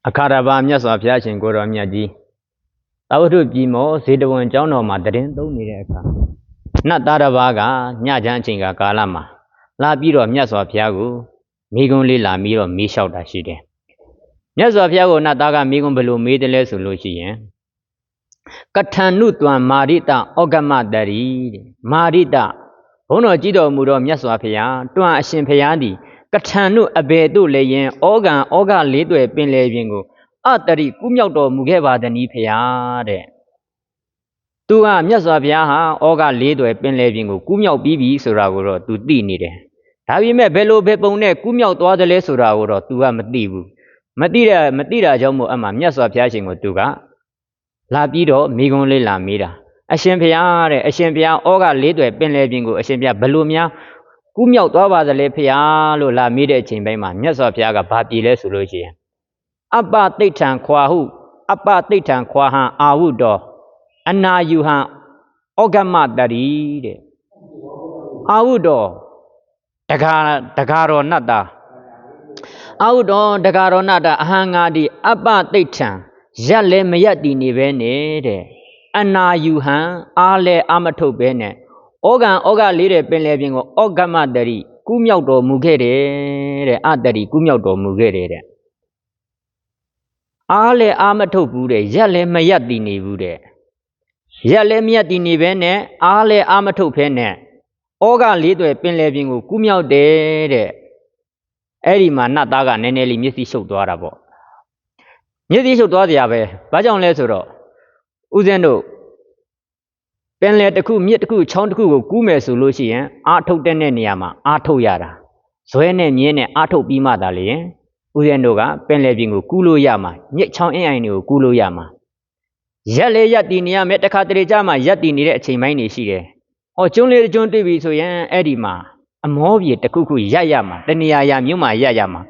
အခါရပါမြတ်စွာဘုရားရှင်ကိုတော်မြတ်ကြီးသာဝတ္ထုပြည်မောဇေတဝန်ကျောင်းတော်မှာတရင်သုံးနေတဲ့အခါနတ်သားတစ်ပါးကညချမ်းအချိန်ကာလမှာလာပြီးတော့မြတ်စွာဘုရားကိုမိဂုံးလေးလာပြီးတော့မေးလျှောက်တာရှိတယ်မြတ်စွာဘုရားကိုနတ်သားကမိဂုံးဘယ်လိုမေးတယ်လဲဆိုလို့ရှိရင်ကထဏုတွံမာရိတဩဂမတရီတဲ့မာရိတဘုန်းတော်ကြည်တော်မူသောမြတ်စွာဘုရားတွံအရှင်ဘုရားသည်ကထဏုအဘေတို့လည်းယင်ဩဃလေးတွေပင်လေပြင်ကိုအတရိကူးမြောက်တော်မူခဲ့ပါသည်နီးဖရာတဲ့သူကမြတ်စွာဘုရားဟာဩဃလေးတွေပင်လေပြင်ကိုကူးမြောက်ပြီးပြီဆိုတာကိုတော့ तू သိနေတယ်ဒါပေမဲ့ဘယ်လိုဘယ်ပုံနဲ့ကူးမြောက်သွားတယ်လဲဆိုတာကိုတော့ तू ကမသိဘူးမသိတာကြောင့်မို့အမှမြတ်စွာဘုရားရှင်ကို तू ကလာပြီးတော့မိဂုံးလေးလာမေးတာအရှင်ဘုရားတဲ့အရှင်ဘုရားဩဃလေးတွေပင်လေပြင်ကိုအရှင်ဘုရားဘယ်လိုများကူးမြောက်သွားပါသလဲဖရာလို့လာမေးတဲ့အချိန်ပိုင်းမှာမြတ်စွာဘုရားကဘာပြေလဲဆိုလို့ရှိရင်အပတိဋ္ဌံခွာဟုအပတိဋ္ဌံခွာဟံအာဝုတောအနာယူဟံဩဂမတရီတဲ့အာဝုတောတဂါရောနတ္တာအာဝုတောတဂါရောနတ္တာအဟံငါတိအပတိဋ္ဌံရက်လည်းမရက်တည်နေပဲနဲ့တဲ့အနာယူဟံအားလည်းအာမထုတ်ပဲနဲ့ဩဃလေးတဲ့ပင်လေပြင်ကိုဩဂမတရီကူးမြောက်တော်မူခဲ့တယ်တဲ့အတရီကူးမြောက်တော်မူခဲ့တယ်တဲ့အားလည်းအာမထုတ်ဘူးတဲ့ရက်လည်းမရက်တည်နေဘူးတဲ့ရက်လည်းမရက်တည်နေပဲနဲ့အားလည်းအာမထုတ်ဖဲနဲ့ဩဃလေးတွေပင်လေပြင်ကိုကူးမြောက်တယ်တဲ့အဲ့ဒီမှာနတ်သားကနည်းနည်းလေးမျက်စိရှုပ်သွားတာပေါ့မျက်စိရှုပ်သွားကြပဲဘာကြောင့်လဲဆိုတော့ဦးဇင်းတို့ပင်လေတစ်ခုမြစ်တစ်ခုချောင်းတစ်ခုကိုကူးမယ်ဆိုလို့ရှိရင်အာထုတ်တဲ့နေရာမှာအာထုတ်ရတာဇွဲနဲ့မြင်းနဲ့အာထုတ်ပြီးမှသာလေဦးဇင်းတို့ကပင်လေပြင်ကိုကူးလို့ရမှာမြစ်ချောင်းအင်းအိုင်တွေကိုကူးလို့ရမှာရက်လေရက်တည်နေရမယ်တခါတလေကြာမှရက်တည်နေတဲ့အချိန်ပိုင်းတွေရှိတယ်။ကျွန်းလေးကျွန်းတွေ့ပြီဆိုရင်အဲ့ဒီမှာအမောပြေတစ်ခုခုရက်ရမှာတနေရာရာမြို့မှာရက်ရမှာ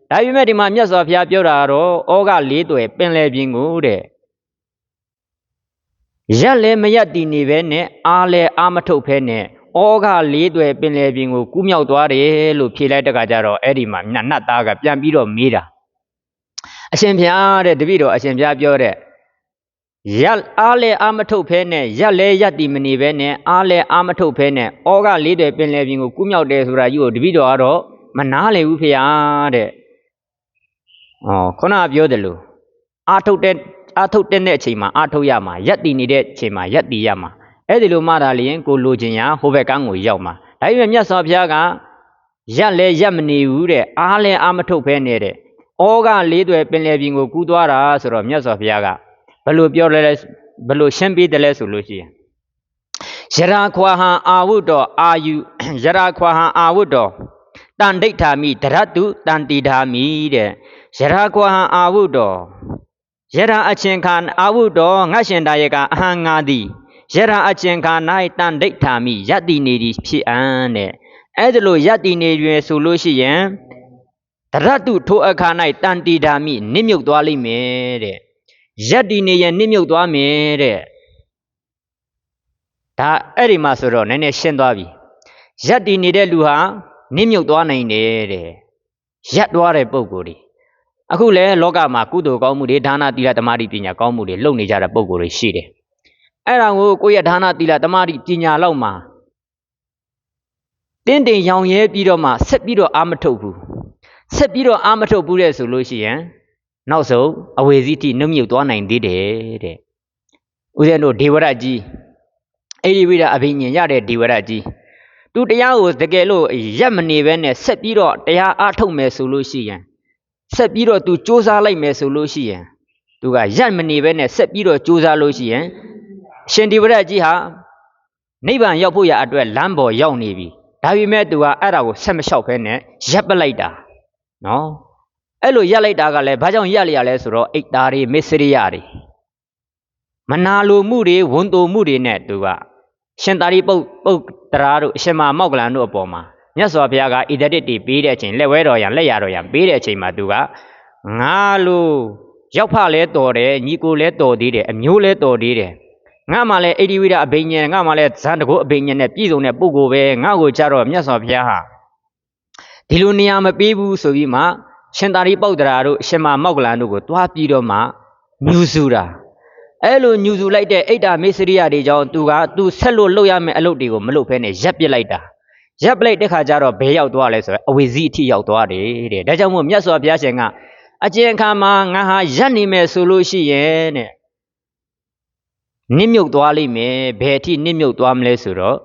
ဒါပေမဲ့ဒီမှာမြတ်စွာဘုရားပြောတာတော့ဩဃလေးတွေပင်လေပြင်ကိုတဲ့ရက်လည်းမရက်တည်နေပဲနဲ့အားလည်းအာမထုတ်ဖဲနဲ့ဩဃလေးတွေပင်လေပြင်ကိုကူးမြောက်သွားတယ်လို့ဖြေလိုက်တဲ့ခါကျတော့အဲ့ဒီမှာနတ်သားကပြန်ပြီးတော့မေးတာအရှင်ဘုရားတဲ့တပည့်တော်အရှင်ဘုရားပြောတဲ့ရက်အားလည်းအာမထုတ်ဖဲနဲ့ရက်လည်းရက်တည်မနေပဲနဲ့အားလည်းအာမထုတ်ဖဲနဲ့ဩဃလေးတွေပင်လေပြင်ကိုကူးမြောက်တယ်ဆိုတာကြီးကိုတပည့်တော်ကတော့မနားလေဘူးဖေဟာတဲ့ခုနပြောတယ်လို့အာထုတ်တဲ့အချိန်မှာအာထုတ်ရမှာရက်တည်နေတဲ့အချိန်မှာရက်တည်ရမှာအဲ့ဒီလိုမှသာလျင်ကိုလိုချင်ရာဟိုဘက်ကန်းကိုရောက်မှာဒါပေမဲ့မြတ်စွာဘုရားကရက်လည်းရက်မနေဘူးတဲ့အားလည်းအာမထုတ်ဖဲနေတဲ့ဩဃလေးတွေပင်လေပြင်ကိုကူးသွားတာဆိုတော့မြတ်စွာဘုရားကဘယ်လိုပြောလဲဘယ်လိုရှင်းပေးတယ်လဲဆိုလို့ရှိရင်ယရာခွာဟံအာဝုတောအာယုယရာခွာဟံအာဝုတောတန်ဒိဋ္ဌာမိဒရတုတန်တိဓာမိတဲ့ယရာခွာဟံအာဝုတောယရာအချင်းခါအာဝုတောငါရှင်တာယကအဟံငါသည်ယရာအချင်းခါ၌တန်ဒိဋ္ဌာမိယတ္တိနေသည်ဖြစ်အံ့တဲ့အဲ့ဒါလို့ယတ္တိနေရွယ်ဆိုလို့ရှိရင်ဒရတုထိုအခါ၌တန်တိဓာမိနစ်မြုပ်သွားလိမ့်မယ်တဲ့ရက်ဒီနေရင်နစ်မြုပ်သွားမယ်တဲ့ဒါအဲ့ဒီမှာဆိုတော့နည်းနည်းရှင်းသွားပြီရက်ဒီနေတဲ့လူဟာနစ်မြုပ်သွားနိုင်တယ်တဲ့ရက်သွားတဲ့ပုံကိုယ်တွေအခုလဲလောကမှာကုသိုလ်ကောင်းမှုတွေဒါနသီလသမာဓိပညာကောင်းမှုတွေလုပ်နေကြတဲ့ပုံကိုယ်တွေရှိတယ်အဲ့ဒါကိုကိုယ့်ရဲ့ဒါနသီလသမာဓိပညာလောက်မှာတင်းတင်ရောင်ရဲပြီးတော့မှဆက်ပြီးတော့အာမထုတ်ဘူးဆက်ပြီးတော့အာမထုတ်ဘူးတဲ့ဆိုလို့ရှိရင်နောက်ဆုံးအဝေစီတိနှုတ်မြုပ်သွားနိုင်သေးတယ်တဲ့ဦးဇင်းတို့ဒေဝရကြီးအေဒီဝိဒအဘိညာဉ်ရတဲ့ဒေဝရကြီးသူတရားကိုတကယ်လို့ရက်မနေပဲနဲ့ဆက်ပြီးတော့တရားအားထုတ်မယ်ဆိုလို့ရှိရင်ဆက်ပြီးတော့သူစ조사လိုက်မယ်ဆိုလို့ရှိရင်သူကရက်မနေပဲနဲ့ဆက်ပြီးတော့စ조사လို့ရှိရင်ရှင်ဒေဝရကြီးဟာနိဗ္ဗာန်ရောက်ဖို့ရအတွက်လမ်းပေါ်ရောက်နေပြီဒါပေမဲ့သူကအဲ့ဒါကိုဆက်မလျှောက်ဖဲနဲ့ရပ်ပလိုက်တာနော်အဲ့လိုရက်လိုက်တာကလည်းဘာကြောင့်ရက်လျရလဲဆိုတော့အိတ်သားတွေမစ္စရိယတွေမနာလိုမှုတွေဝန်တိုမှုတွေနဲ့သူကရှင်သာရိပုတ္တရာတို့အရှင်မမောက္ကလန်တို့အပေါ်မှာမြတ်စွာဘုရားကဣဒတိတိပေးတဲ့အချိန်လက်ဝဲတော်ရံလက်ရတော်ရံပေးတဲ့အချိန်မှာသူကငါလိုရောက်ဖလဲတော်တယ်ညီကိုလဲတော်သေးတယ်အမျိုးလဲတော်သေးတယ်ငါမှလည်းအိဒီဝိဒအဘိညာဉ်ငါမှလည်းဇန်တကုအဘိညာဉ်နဲ့ပြည့်စုံတဲ့ပုဂ္ဂိုလ်ပဲငါ့ကိုကြတော့မြတ်စွာဘုရားဟာဒီလိုနေရာမပေးဘူးဆိုပြီးမှ ရှင်သာရိပုတ္တရာတို့ရှင်မမောက္ကလန်တို့ကိုတွားပြီးတော့မှညူစုတာအဲ့လိုညူစုလိုက်တဲ့အိတ်တာမေစရိယတွေကြောင့်သူဆက်လို့လုပ်ရမယ့်အလုပ်တွေကိုမလုပ်ဖဲနဲ့ရပ်ပစ်လိုက်တာရပ်ပလိုက်တဲ့ခါကျတော့ဘဲရောက်သွားလဲဆိုတော့အဝိဇ္ဇိအထိရောက်သွားတယ်တဲ့ဒါကြောင့်မို့မြတ်စွာဘုရားရှင်ကအကျဉ်အခါမှာငါဟာရပ်နေမယ်ဆိုလို့ရှိရဲ့တဲ့နစ်မြုပ်သွားလိမ့်မယ်ဘယ်အထိနစ်မြုပ်သွားမလဲဆိုတော့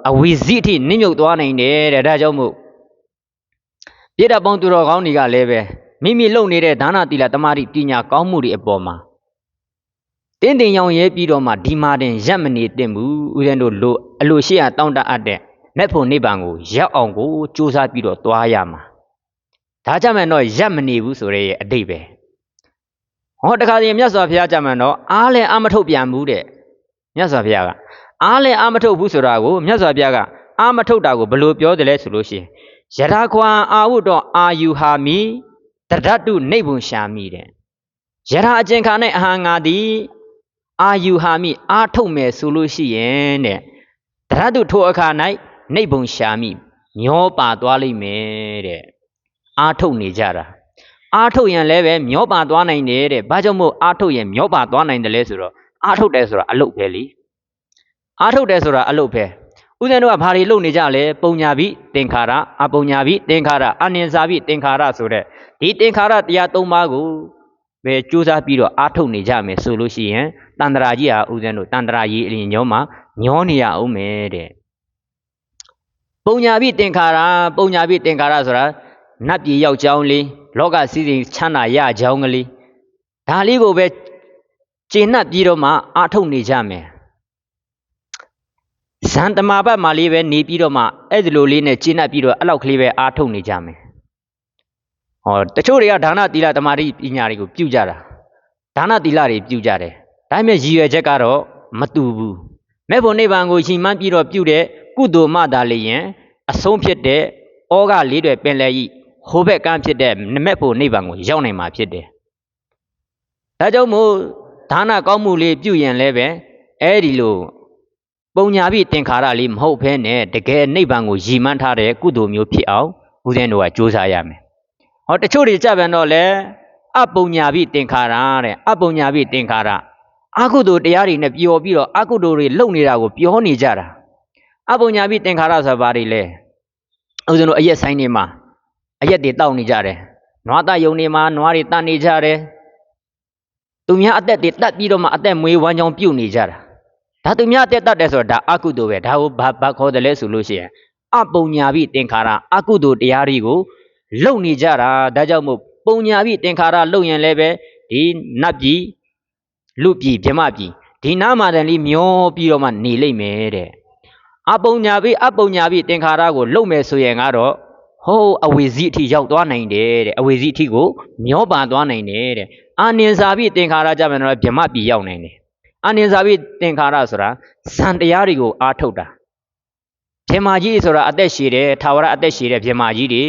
အဝိဇ္ဇိအထိနစ်မြုပ်သွားနိုင်တယ်တဲ့ဒါကြောင့်မို့ပြည်တော်ပေါင်းသူတော်ကောင်းတွေကလည်းပဲမိမိလုပ်နေတဲ့ဒါနသီလတမာတိပညာကောင်းမှုတွေအပေါ်မှာတင်းတင်ရောင်ရဲပြီးတော့မှဒီမှာတင်ရပ်မနေသင့်ဘူးဦးဇင်းတို့လို့အလိုရှိရတောင်းတအပ်တဲ့မဲ့ဖို့နိဗ္ဗာန်ကိုရောက်အောင်ကိုကြိုးစားပြီးတော့သွားရမှာဒါကြမယ်တော့ရပ်မနေဘူးဆိုရဲအတိတ်ပဲဟောတခါတည်းမြတ်စွာဘုရားကြမယ်တော့အားလည်းအာမထုတ်ပြန်ဘူးတဲ့မြတ်စွာဘုရားကအားလည်းအာမထုတ်ဘူးဆိုတာကိုမြတ်စွာဘုရားကအာမထုတ်တာကိုဘယ်လိုပြောတယ်လဲဆိုလို့ရှိရင်ယထာခွာအာဝုတော့အာယူဟာမိတရတ္တုနိဗ္ဗုံရှာမိတဲ့ယထာအကျင့်ခါနဲ့အဟံငါသည်အာယူဟာမိအာထုတ်မယ်ဆိုလို့ရှိရင်တဲ့တရတ္တုထိုအခါ၌နိဗ္ဗုံရှာမိမျောပါသွားလိမ့်မယ်တဲ့အာထုတ်နေကြတာအာထုတ်ရင်လည်းပဲမျောပါသွားနိုင်တယ်တဲ့ဘာကြောင့်မို့အာထုတ်ရင်မျောပါသွားနိုင်တယ်လဲဆိုတော့အာထုတ်တယ်ဆိုတာအလုတ်ပဲလေအာထုတ်တယ်ဆိုတာအလုတ်ပဲဦးဇင်းတို့ကဘာတွေလုပ်နေကြလဲပုံညာပိသင်္ခါရအပုံညာပိသင်္ခါရအနိစ္စပိသင်္ခါရဆိုတဲ့ဒီသင်္ခါရတရား၃ပါးကိုပဲကြိုးစားပြီးတော့အာထုတ်နေကြမယ်ဆိုလို့ရှိရင်တန္တရာကြီးဟာဦးဇင်းတို့တန္တရာကြီးအရင်ညောမှာညောနေရအောင်မယ်တဲ့ပုံညာပိသင်္ခါရပုံညာပိသင်္ခါရဆိုတာနတ်ပြည်ရောက်ကြောင်းလေးလောကစည်းစိမ်ချမ်းသာရကြောင်းကလေးဒါလေးကိုပဲကျေနပ်ပြီးတော့မှအာထုတ်နေကြမယ်ဇန်တမာပတ်မှာလေးပဲနေပြီးတော့မှအဲ့ဒီလိုလေးနဲ့ကျေနပ်ပြီးတော့အဲ့လောက်ကလေးပဲအာထုတ်နေကြမယ်ဟောတချို့တွေကဒါနသီလတမာတိပညာတွေကိုပြုကြတာဒါနသီလတွေပြုကြတယ်ဒါပေမဲ့ရည်ရွယ်ချက်ကတော့မတူဘူးမဲ့ဖို့နိဗ္ဗာန်ကိုရှင်မှန်းပြီးတော့ပြုတဲ့ကုသိုလ်မှသာလျင်အဆုံးဖြစ်တဲ့ဩဃလေးတွေပင်လယ်ဤဟိုဘက်ကမ်းဖြစ်တဲ့မဲ့ဖို့နိဗ္ဗာန်ကိုရောက်နိုင်မှာဖြစ်တယ်ဒါကြောင့်မို့ဒါနကောင်းမှုလေးပြုရင်လည်းပဲအဲ့ဒီလိုပုံညာပိသင်္ခါရလေးမဟုတ်ဘဲနဲ့တကယ်နိဗ္ဗာန်ကိုရည်မှန်းထားတဲ့ကုသိုလ်မျိုးဖြစ်အောင်ဦးဇင်းတို့ကကြိုးစားရမယ်ဟောတချို့တွေကြပြန်တော့လေအပုံညာပိသင်္ခါရတဲ့အပုံညာပိသင်္ခါရအကုသိုလ်တရားတွေနဲ့ပျော်ပြီးတော့အကုသိုလ်တွေလုပ်နေတာကိုပြောနေကြတာအပုံညာပိသင်္ခါရဆိုတာဘာတွေလဲဦးဇင်းတို့အရက်ဆိုင်တွေမှာအရက်တွေတောက်နေကြတယ်နွားတယုံတွေမှာနွားတွေတတ်နေကြတယ်သူများအသက်တွေတတ်ပြီးတော့မှအသက်မွေးဝမ်းကြောင်းပြုတ်နေကြတာဒါသူများအသက်တတ်တယ်ဆိုတော့ဒါအကုသိုလ်ပဲဒါကိုဘာခေါ်တယ်လဲဆိုလို့ရှိရင်အပုံညာပိသင်္ခါရအကုသိုလ်တရားတွေကိုလုပ်နေကြတာဒါကြောင့်မို့ပုံညာပိသင်္ခါရလုပ်ရင်လည်းပဲဒီနတ်ပြည်လူပြည်ဗြဟ္မပြည်ဒီနားမှာတည်းလေးမျောပြီးတော့မှနေလိမ့်မယ်တဲ့အပုံညာပိသင်္ခါရကိုလုပ်မယ်ဆိုရင်ကတော့ဟိုးအဝိဇ္ဇိအထိရောက်သွားနိုင်တယ်တဲ့အဝိဇ္ဇိအထိကိုမျောပါသွားနိုင်တယ်တဲ့အာနိစာပိသင်္ခါရကြမယ်တော့ဗြဟ္မပြည်ရောက်နိုင်တယ်အာနိစာပိသင်္ခါရဆိုတာဇန်တရားတွေကိုအားထုတ်တာဗြဟ္မာကြီးဆိုတာအသက်ရှည်တယ်ထာဝရအသက်ရှည်တဲ့ဗြဟ္မာကြီးတွေ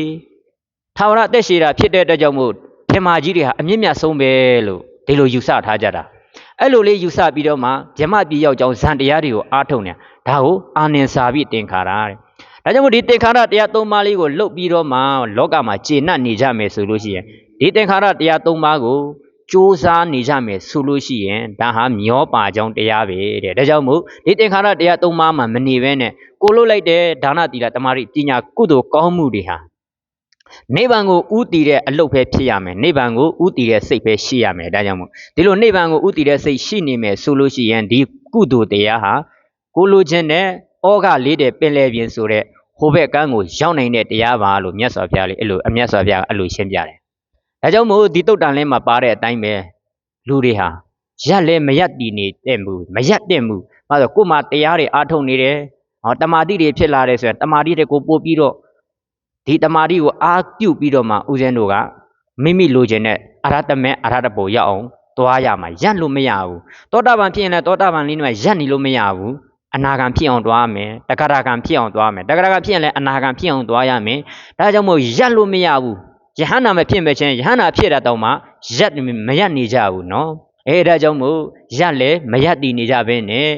ထာဝရအသက်ရှည်တာဖြစ်တဲ့အတွက်ကြောင့်မို့ဗြဟ္မာကြီးတွေဟာအမြင့်မြတ်ဆုံးပဲလို့ဒီလိုယူဆထားကြတာအဲ့လိုလေးယူဆပြီးတော့မှဗြဟ္မပြည်ရောက်ကြောင်းဇန်တရားတွေကိုအားထုတ်နေဒါကိုအာနိစာပိသင်္ခါရတဲ့ဒါကြောင့်မို့ဒီသင်္ခါရတရား၃ပါးလေးကိုလုတ်ပြီးတော့မှလောကမှာကျေနပ်နေကြမယ်ဆိုလို့ရှိရင်ဒီသင်္ခါရတရား၃ပါးကိုကြိုးစားနေကြမယ်ဆိုလို့ရှိရင်ဒါဟာမျောပါကြောင်းတရားပဲတဲ့ဒါကြောင့်မို့ဒီသင်္ခါရတရား၃ပါးမှာမနေဘဲနဲ့ကိုလုတ်လိုက်တဲ့ဒါနသီလတမာတိပညာကုသိုလ်ကောင်းမှုတွေဟာနိဗ္ဗာန်ကိုဥတည်တဲ့အလုပ်ပဲဖြစ်ရမယ်နိဗ္ဗာန်ကိုဥတည်တဲ့စိတ်ပဲရှိရမယ်ဒါကြောင့်မို့ဒီလိုနိဗ္ဗာန်ကိုဥတည်တဲ့စိတ်ရှိနေမယ်ဆိုလို့ရှိရင်ဒီကုသိုလ်တရားဟာကိုလိုခြင်းနဲ့ဩဃလေးတဲ့ပင်လယ်ပြင်ဆိုတဲ့ဟိုဘက်ကမ်းကိုရောက်နိုင်တဲ့တရားပါလို့မြတ်စွာဘုရားလေးအဲ့လိုမြတ်စွာဘုရားအဲ့လိုရှင်းပြတယ်ဒါကြောင့်မို့ဒီတုတ်တန်လင်းမှာပါတဲ့အတိုင်းပဲလူတွေဟာရက်လဲမရက်တည်နေတဲ့မှုမရက်တဲ့မှုဘာလို့ကိုယ်မှတရားတွေအားထုတ်နေတယ်ဟောတမာတိတွေဖြစ်လာတယ်ဆိုရင်တမာတိတွေကိုပို့ပြီးတော့ဒီတမာတိကိုအားပြုတ်ပြီးတော့မှဦးဇင်းတို့ကမိမိလိုချင်တဲ့အရဟတမေအရဟတဘုံရောက်အောင်သွားရမှာရက်လို့မရဘူးသောတာပန်ဖြစ်ရင်လည်းသောတာပန်လေးနဲ့ရက်နေလို့မရဘူးအနာဂံဖြစ်အောင်သွားမယ်တဂရဂံဖြစ်အောင်သွားမယ်တဂရဂံဖြစ်ရင်လည်းအနာဂံဖြစ်အောင်သွားရမယ်ဒါကြောင့်မို့ရက်လို့မရဘူးယဟန္တာမဖြစ်မဲ့ချင်းယဟန္တာဖြစ်တာတော့မှရက်မရက်နေကြဘူးနော်ဒါကြောင့်မို့ရက်လဲမရက်တည်နေကြဘဲနဲ့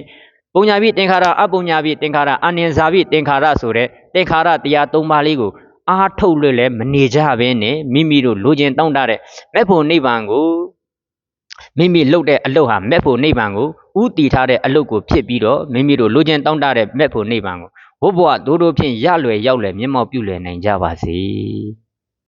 ပုံညာပိသင်္ခါရအပုံညာပိသင်္ခါရအာနိစာပိသင်္ခါရဆိုတဲ့သင်္ခါရတရား၃ပါးလေးကို အားထုတ်လို့လည်းမနေကြဘဲနဲ့မိမိတို့လိုချင်တောင်းတတဲ့မဲ့ဖို့နိဗ္ဗာန်ကိုမိမိလုပ်တဲ့အလုပ်ဟာမဲ့ဖို့နိဗ္ဗာန်ကိုဥတည်ထားတဲ့အလုပ်ကိုဖြစ်ပြီးတော့မိမိတို့လိုချင်တောင်းတတဲ့မဲ့ဖို့နိဗ္ဗာန်ကိုဘုဘဝဒိုးဒိုးဖြင့်ရလွယ်ရောက်လွယ်မျက်မှောက်ပြုလွယ်နိုင်ကြပါစေ